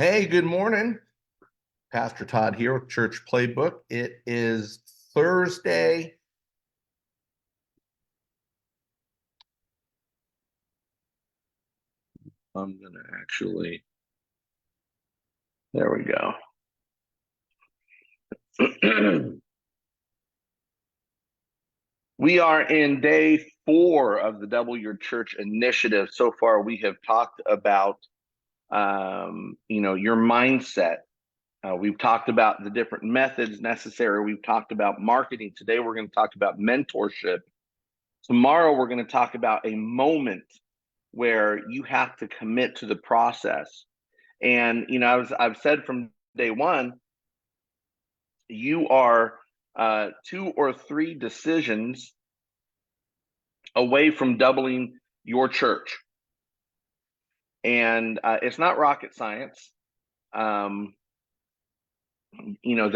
Hey, good morning. Pastor Todd here with Church Playbook. It is Thursday. I'm going to there we go. We are in day 4 of the Double Your Church initiative. So far, we have talked about, your mindset. We've talked about the different methods necessary. We've talked about marketing. Today, we're going to talk about mentorship. Tomorrow, we're going to talk about a moment where you have to commit to the process. And I've said from day one, you are 2 or 3 decisions away from doubling your church, and it's not rocket science. There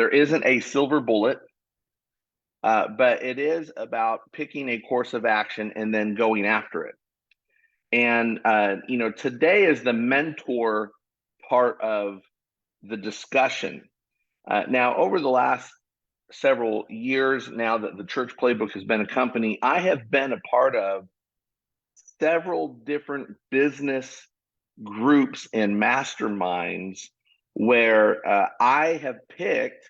isn't a silver bullet, but it is about picking a course of action and then going after it. And today is the mentor part of the discussion. Now, over the last several years now that the Church Playbook has been a company, I have been a part of several different business groups and masterminds where I have picked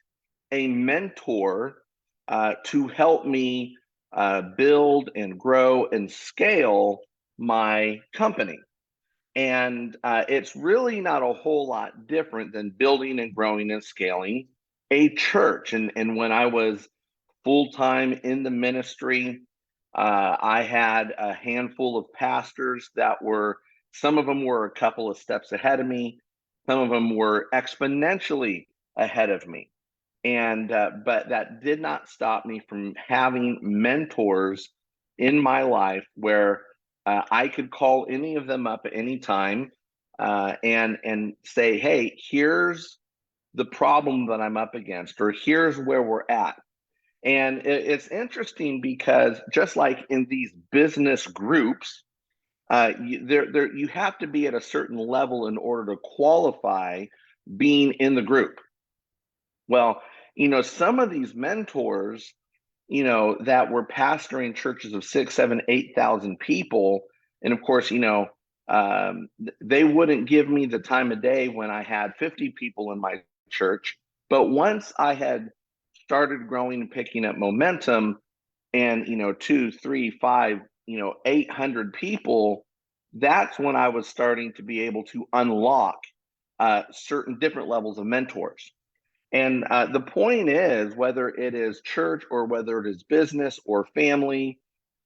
a mentor to help me build and grow and scale my company. And it's really not a whole lot different than building and growing and scaling a church. And when I was full-time in the ministry, I had a handful of pastors that some of them were a couple of steps ahead of me. Some of them were exponentially ahead of me. But that did not stop me from having mentors in my life where I could call any of them up at any time and say, hey, here's the problem that I'm up against, or here's where we're at. And it's interesting because just like in these business groups, you have to be at a certain level in order to qualify being in the group. Well, some of these mentors, that were pastoring churches of 6, 7, 8,000 people, and of course, they wouldn't give me the time of day when I had 50 people in my church. But once I had started growing and picking up momentum, and 2, 3, 5, 800 people, that's when I was starting to be able to unlock certain different levels of mentors. And the point is, whether it is church or whether it is business or family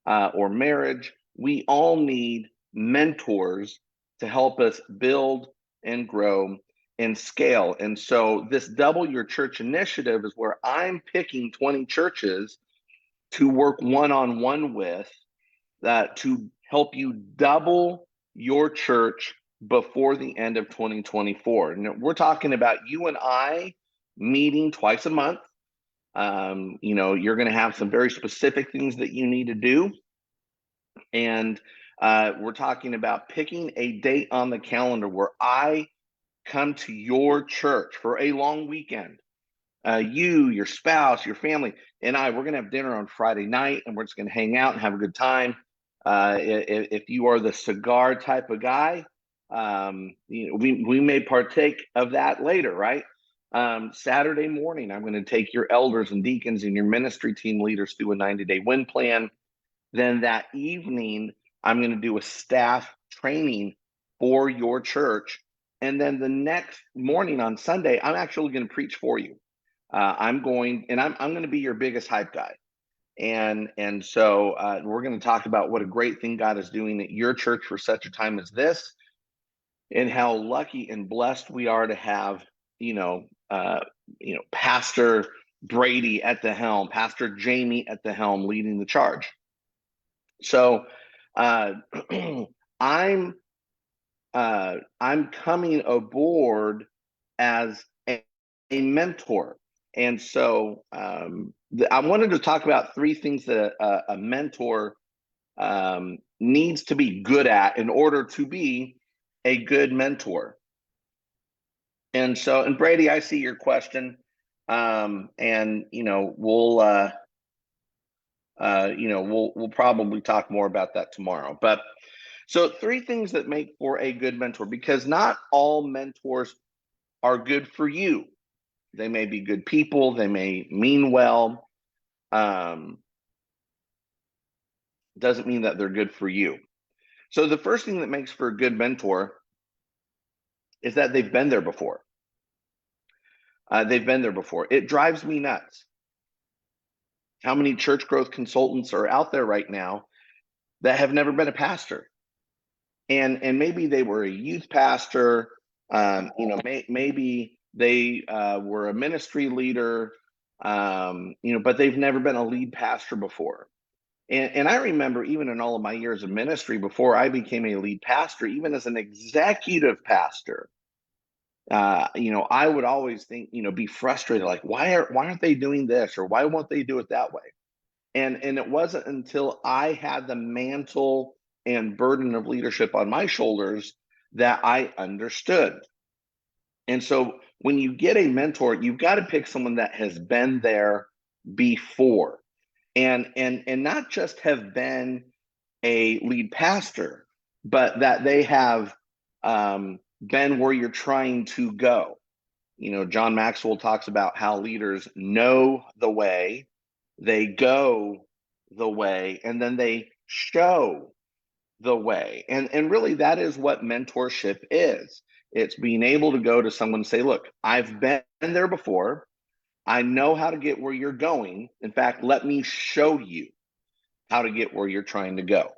or marriage, we all need mentors to help us build and grow and scale. And so this Double Your Church initiative is where I'm picking 20 churches to work one-on-one with to help you double your church before the end of 2024. And we're talking about you and I meeting twice a month. You're going to have some very specific things that you need to do. And we're talking about picking a date on the calendar where I come to your church for a long weekend. You, your spouse, your family, and we're going to have dinner on Friday night, and we're just going to hang out and have a good time. If you are the cigar type of guy, we may partake of that later, right? Saturday morning, I'm going to take your elders and deacons and your ministry team leaders through a 90-day win plan. Then that evening, I'm going to do a staff training for your church. And then the next morning on Sunday, I'm actually going to preach for you. I'm going to be your biggest hype guy. And so we're going to talk about what a great thing God is doing at your church for such a time as this, and how lucky and blessed we are to have, Pastor Brady at the helm, Pastor Jamie at the helm, leading the charge. So I'm coming aboard as a mentor. And so I wanted to talk about 3 things that a mentor needs to be good at in order to be a good mentor. And so, and Brady, I see your question. And we'll probably talk more about that tomorrow. But so three things that make for a good mentor, because not all mentors are good for you. They may be good people, they may mean well. Doesn't mean that they're good for you. So the first thing that makes for a good mentor is that they've been there before. They've been there before. It drives me nuts how many church growth consultants are out there right now that have never been a pastor, and maybe they were a youth pastor. Maybe they were a ministry leader, but they've never been a lead pastor before. And I remember even in all of my years of ministry before I became a lead pastor, even as an executive pastor, I would always think, be frustrated, like why aren't they doing this, or why won't they do it that way? And it wasn't until I had the mantle and burden of leadership on my shoulders that I understood. And so when you get a mentor, you've got to pick someone that has been there before, and not just have been a lead pastor, but that they have been where you're trying to go. John Maxwell talks about how leaders know the way, they go the way, and then they show the way. And really, that is what mentorship is. It's being able to go to someone and say, look, I've been there before. I know how to get where you're going. In fact, let me show you how to get where you're trying to go.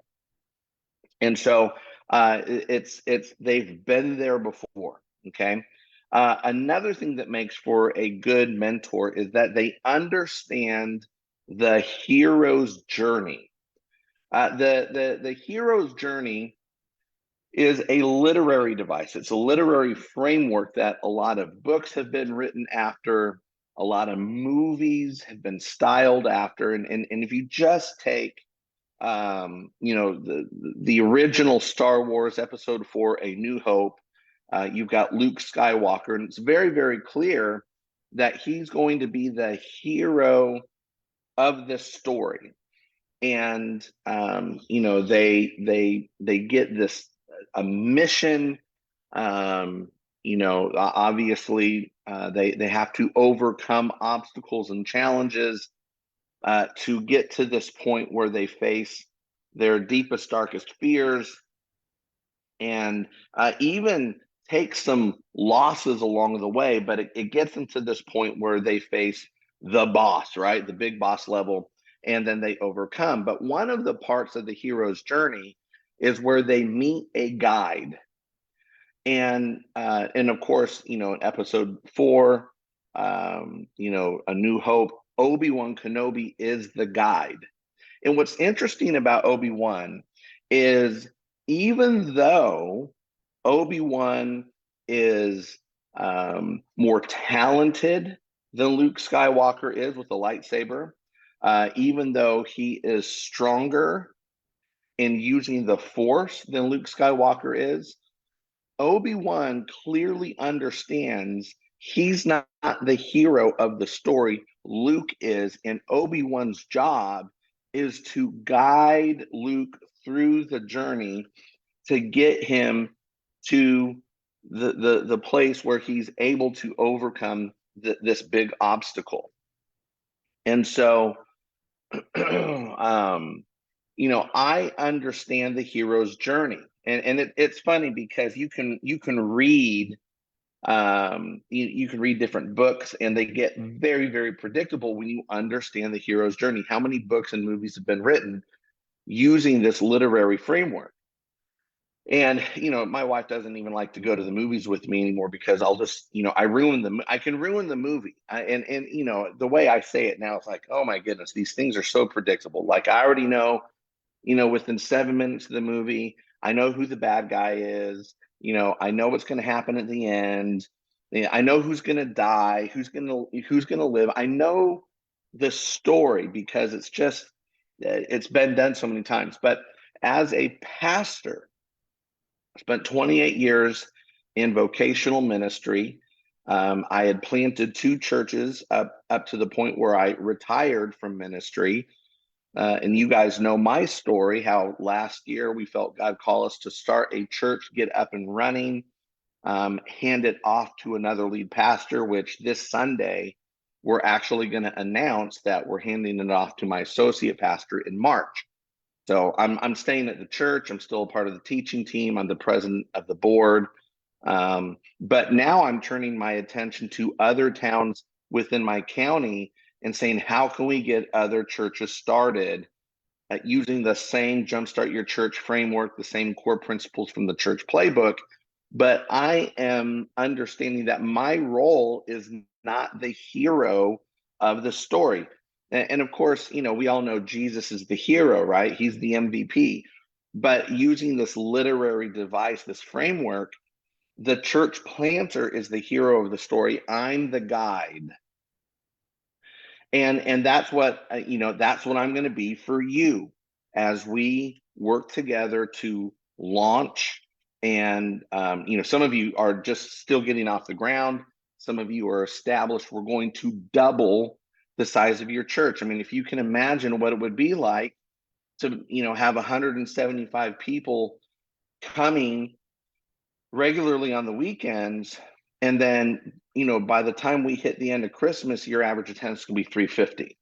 And so it's they've been there before. Okay. Another thing that makes for a good mentor is that they understand the hero's journey. The hero's journey is a literary device. It's a literary framework that a lot of books have been written after, a lot of movies have been styled after, and if you just take the original Star Wars Episode 4, A New Hope, you've got Luke Skywalker, and it's very, very clear that he's going to be the hero of this story. And they get this a mission. Obviously, they have to overcome obstacles and challenges to get to this point where they face their deepest, darkest fears, and even take some losses along the way. But it gets them to this point where they face the boss, right? The big boss level, and then they overcome. But one of the parts of the hero's journey is where they meet a guide. And of course, in episode 4, A New Hope, Obi-Wan Kenobi is the guide. And what's interesting about Obi-Wan is, even though Obi-Wan is more talented than Luke Skywalker is with the lightsaber, even though he is stronger in using the Force than Luke Skywalker is, Obi-Wan clearly understands he's not the hero of the story. Luke is, and Obi-Wan's job is to guide Luke through the journey to get him to the place where he's able to overcome this big obstacle. And so I understand the hero's journey. And it's funny because you can read you can read different books, and they get very, very predictable when you understand the hero's journey. How many books and movies have been written using this literary framework? And my wife doesn't even like to go to the movies with me anymore, because I'll just I can ruin the movie. And the way I say it now, it's like, oh my goodness, these things are so predictable. Like, I already know, within 7 minutes of the movie, I know who the bad guy is. I know what's going to happen at the end. I know who's going to die, who's going to live. I know the story because it's been done so many times. But as a pastor, I spent 28 years in vocational ministry. I had planted 2 churches up to the point where I retired from ministry. And you guys know my story, how last year we felt God call us to start a church, get up and running, hand it off to another lead pastor, which this Sunday we're actually going to announce that we're handing it off to my associate pastor in March. So I'm staying at the church. I'm still a part of the teaching team. I'm the president of the board. But now I'm turning my attention to other towns within my county and saying, how can we get other churches started using the same Jumpstart Your Church framework, the same core principles from the church playbook? But I am understanding that my role is not the hero of the story. And of course, we all know Jesus is the hero, right? He's the MVP. But using this literary device, this framework, the church planter is the hero of the story. I'm the guide. And that's what that's what I'm going to be for you as we work together to launch. And some of you are just still getting off the ground. Some of you are established. We're going to double the size of your church. I mean, if you can imagine what it would be like to have 175 people coming regularly on the weekends, and then by the time we hit the end of Christmas, your average attendance can be 350.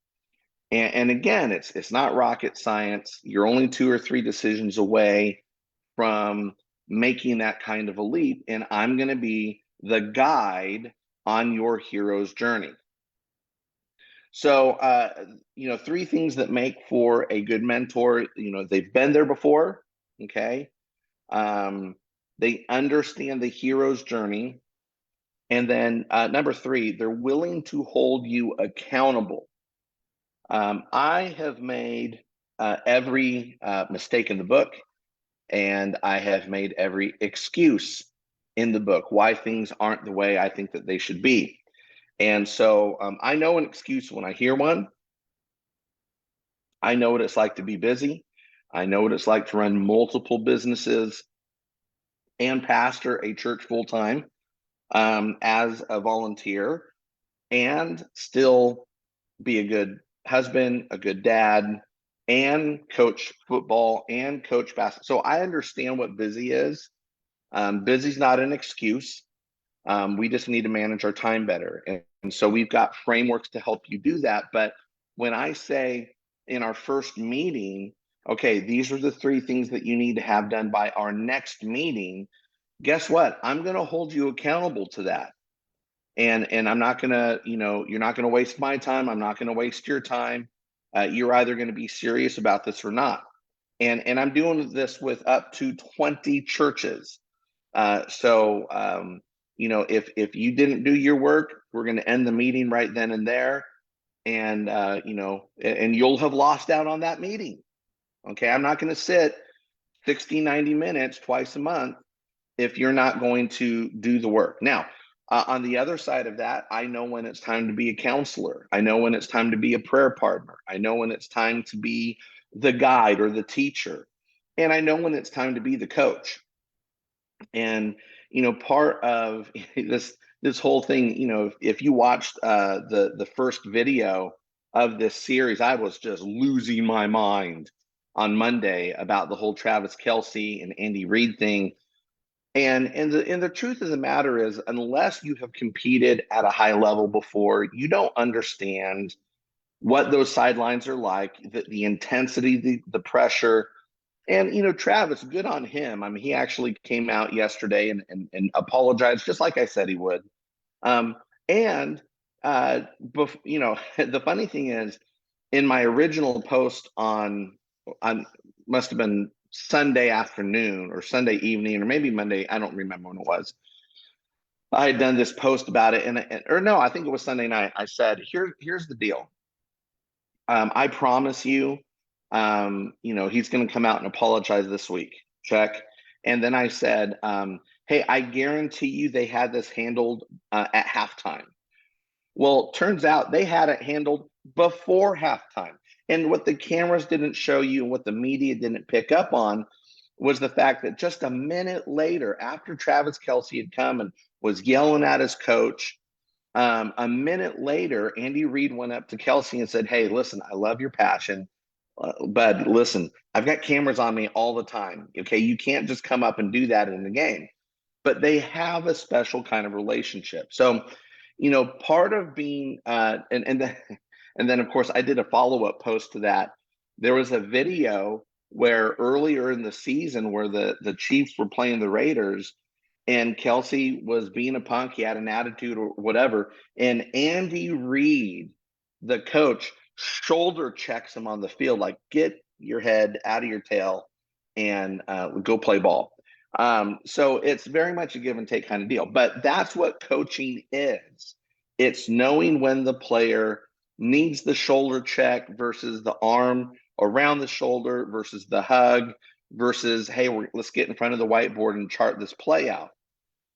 And again, it's not rocket science. You're only 2 or 3 decisions away from making that kind of a leap, and I'm going to be the guide on your hero's journey. So 3 things that make for a good mentor. They've been there before. Okay. They understand the hero's journey. And then number 3, they're willing to hold you accountable. I have made every mistake in the book, and I have made every excuse in the book why things aren't the way I think that they should be. And so I know an excuse when I hear one. I know what it's like to be busy. I know what it's like to run multiple businesses and pastor a church full time as a volunteer, and still be a good husband, a good dad, and coach football and coach basketball. So I understand what busy is. Busy's not an excuse. We just need to manage our time better. And so we've got frameworks to help you do that. But when I say in our first meeting, okay, these are the 3 things that you need to have done by our next meeting, guess what? I'm going to hold you accountable to that. And I'm not going to, you're not going to waste my time. I'm not going to waste your time. You're either going to be serious about this or not. And I'm doing this with up to 20 churches. If you didn't do your work, we're going to end the meeting right then and there. And, and you'll have lost out on that meeting. Okay. I'm not going to sit 60, 90 minutes twice a month if you're not going to do the work. Now, on the other side of that, I know when it's time to be a counselor. I know when it's time to be a prayer partner. I know when it's time to be the guide or the teacher. And I know when it's time to be the coach. And, part of this whole thing, if you watched the first video of this series, I was just losing my mind on Monday about the whole Travis Kelce and Andy Reid thing. And the truth of the matter is, unless you have competed at a high level before, you don't understand what those sidelines are like, the intensity, the pressure. And Travis, good on him. I mean, he actually came out yesterday and apologized, just like I said he would. The funny thing is, in my original post on must have been Sunday afternoon or Sunday evening or maybe Monday, I don't remember when it was. I had done this post about it, or no, I think it was Sunday night. I said, here's the deal. I promise you, he's going to come out and apologize this week. Check. And then I said, hey, I guarantee you they had this handled at halftime. Well, turns out they had it handled before halftime. And what the cameras didn't show you and what the media didn't pick up on was the fact that just a minute later, after Travis Kelce had come and was yelling at his coach. A minute later, Andy Reid went up to Kelsey and said, "Hey, listen, I love your passion, but listen, I've got cameras on me all the time. Okay, you can't just come up and do that in the game." But they have a special kind of relationship. So, part of being and then of course I did a follow-up post to that. There was a video where earlier in the season where the Chiefs were playing the Raiders and Kelsey was being a punk, he had an attitude or whatever, and Andy Reid, the coach, shoulder checks him on the field like, get your head out of your tail and go play ball. So it's very much a give and take kind of deal. But that's what coaching is. It's knowing when the player needs the shoulder check versus the arm around the shoulder versus the hug versus, hey, let's get in front of the whiteboard and chart this play out.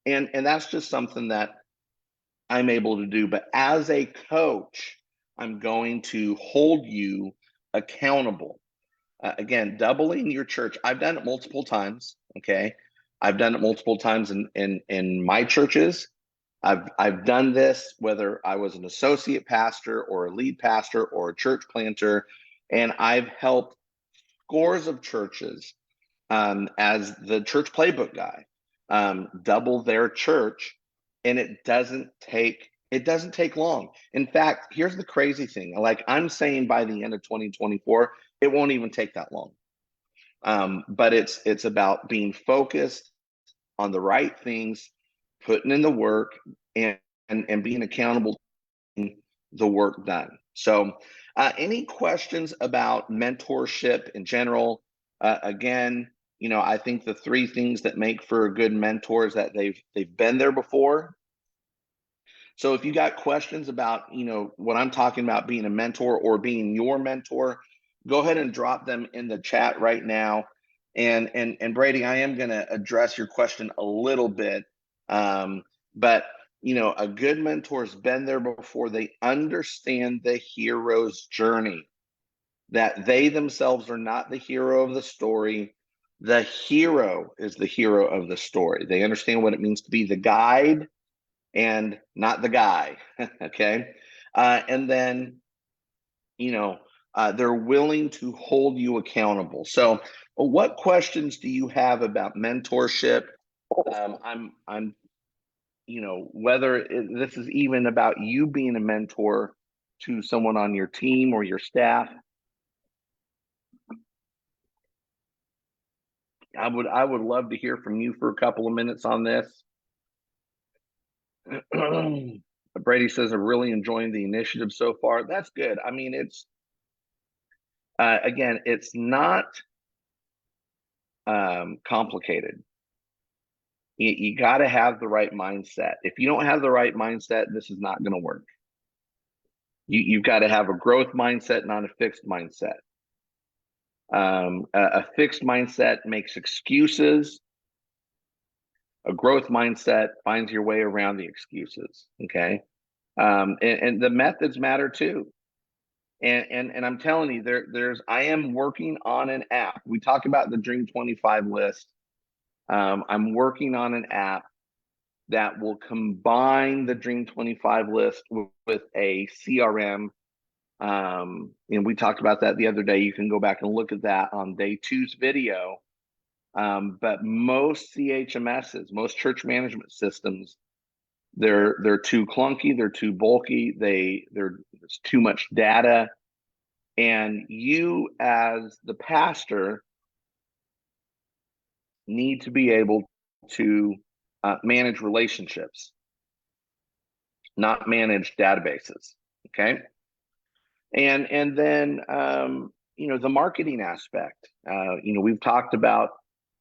And that's just something that I'm able to do. But as a coach, I'm going to hold you accountable. Again, doubling your church. I've done it multiple times. Okay, I've done it multiple times in my churches. I've done this whether I was an associate pastor or a lead pastor or a church planter, and I've helped scores of churches as the church playbook guy, double their church, and it doesn't take long. In fact, here's the crazy thing: like I'm saying, by the end of 2024, it won't even take that long. But it's about being focused on the right things, putting in the work, and being accountable to the work done. So, any questions about mentorship in general? Again, I think the three things that make for a good mentor is that they've been there before. So if you got questions about, what I'm talking about being a mentor or being your mentor, go ahead and drop them in the chat right now. And Brady, I am going to address your question a little bit. But a good mentor's been there before. They understand the hero's journey, that they themselves are not the hero of the story. The hero is the hero of the story. They understand what it means to be the guide and not the guy. Okay. And then, they're willing to hold you accountable. So, what questions do you have about mentorship? I'm, whether this is even about you being a mentor to someone on your team or your staff. I would love to hear from you for a couple of minutes on this. Brady says, I'm really enjoying the initiative so far. That's good. I mean, it's again, it's not complicated. You got to have the right mindset. If you don't have the right mindset, this is not going to work. You've got to have a growth mindset, not a fixed mindset. A fixed mindset makes excuses. A growth mindset finds your way around the excuses. Okay. And the methods matter too. And I'm telling you, I am working on an app. We talk about the Dream 25 list. I'm working on an app that will combine the Dream 25 list with a CRM. And we talked about that the other day. You can go back and look at that on day 2's video. But most CHMSs, most church management systems, they're too clunky, they're too bulky, there's too much data. And you as the pastor need to be able to manage relationships, not manage databases. Okay. And then the marketing aspect. We've talked about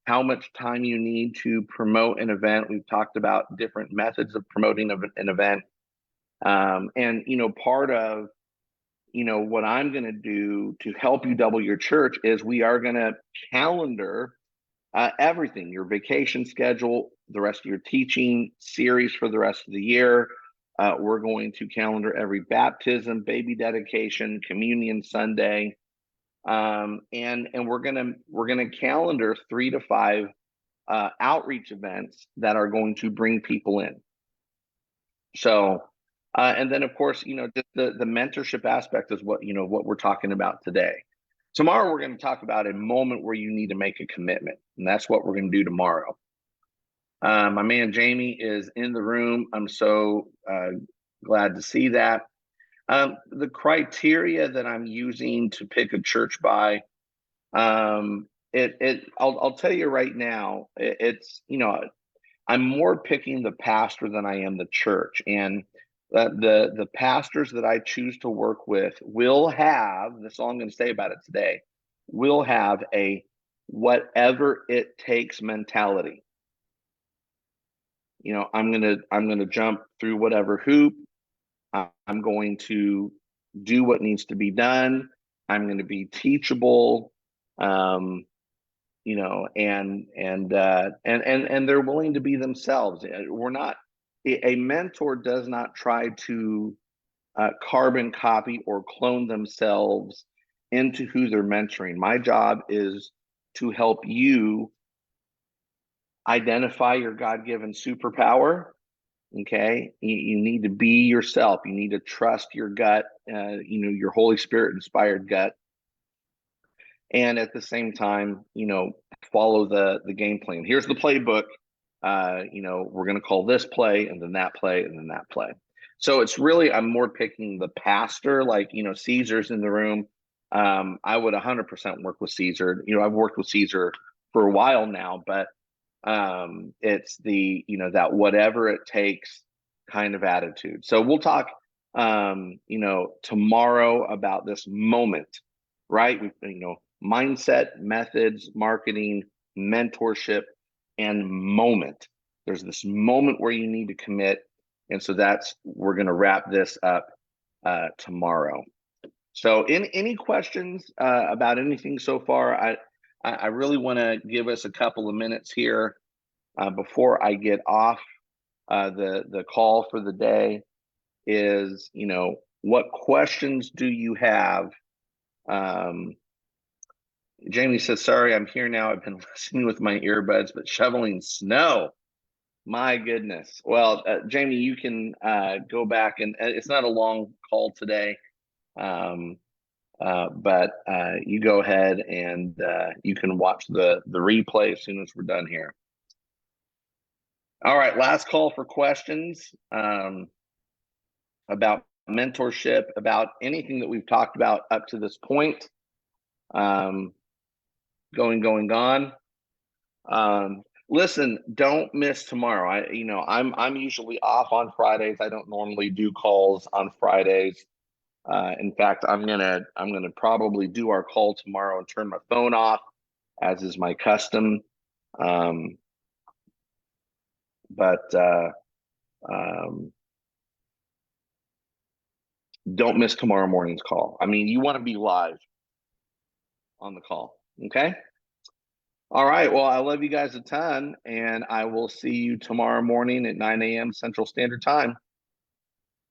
how much time you need to promote an event. We've talked about different methods of promoting an event. And part of what I'm going to do to help you double your church is we are going to calendar everything, your vacation schedule, the rest of your teaching series for the rest of the year. We're going to calendar every baptism, baby dedication, communion Sunday, and we're gonna calendar 3 to 5 outreach events that are going to bring people in. So, and then of course, just the mentorship aspect is what we're talking about today. Tomorrow, we're going to talk about a moment where you need to make a commitment, and that's what we're going to do tomorrow. My man Jamie is in the room. I'm so glad to see that. The criteria that I'm using to pick a church by, I'll tell you right now, it's I'm more picking the pastor than I am the church, and the pastors that I choose to work with will have, that's all I'm going to say about it today, will have a whatever it takes mentality. I'm gonna jump through whatever hoop. I'm going to do what needs to be done. I'm going to be teachable. Um, and they're willing to be themselves. We're not a mentor does not try to carbon copy or clone themselves into who they're mentoring. My job is to help you identify your God-given superpower. Okay, you need to be yourself. You need to trust your gut, your Holy Spirit inspired gut, and at the same time, follow the game plan. Here's the playbook. We're going to call this play, and then that play, and then that play. So it's really, I'm more picking the pastor, like, Caesar's in the room. I would 100% work with Caesar. I've worked with Caesar for a while now, but it's that whatever it takes kind of attitude. So we'll talk, tomorrow about this moment, right? Mindset, methods, marketing, mentorship, and moment. There's this moment where you need to commit. And so we're going to wrap this up tomorrow. So any questions about anything so far? I really want to give us a couple of minutes here before I get off the call for the day. Is what questions do you have? Jamie says, sorry, I'm here now. I've been listening with my earbuds, but shoveling snow. My goodness. Well, Jamie, you can go back, and it's not a long call today. But you go ahead and you can watch the replay as soon as we're done here. All right, last call for questions about mentorship, about anything that we've talked about up to this point. Gone. Listen, don't miss tomorrow. I'm usually off on Fridays. I don't normally do calls on Fridays. In fact, I'm gonna probably do our call tomorrow and turn my phone off, as is my custom. But don't miss tomorrow morning's call. I mean, you want to be live on the call. Okay. All right. Well, I love you guys a ton, and I will see you tomorrow morning at 9 a.m. Central Standard Time.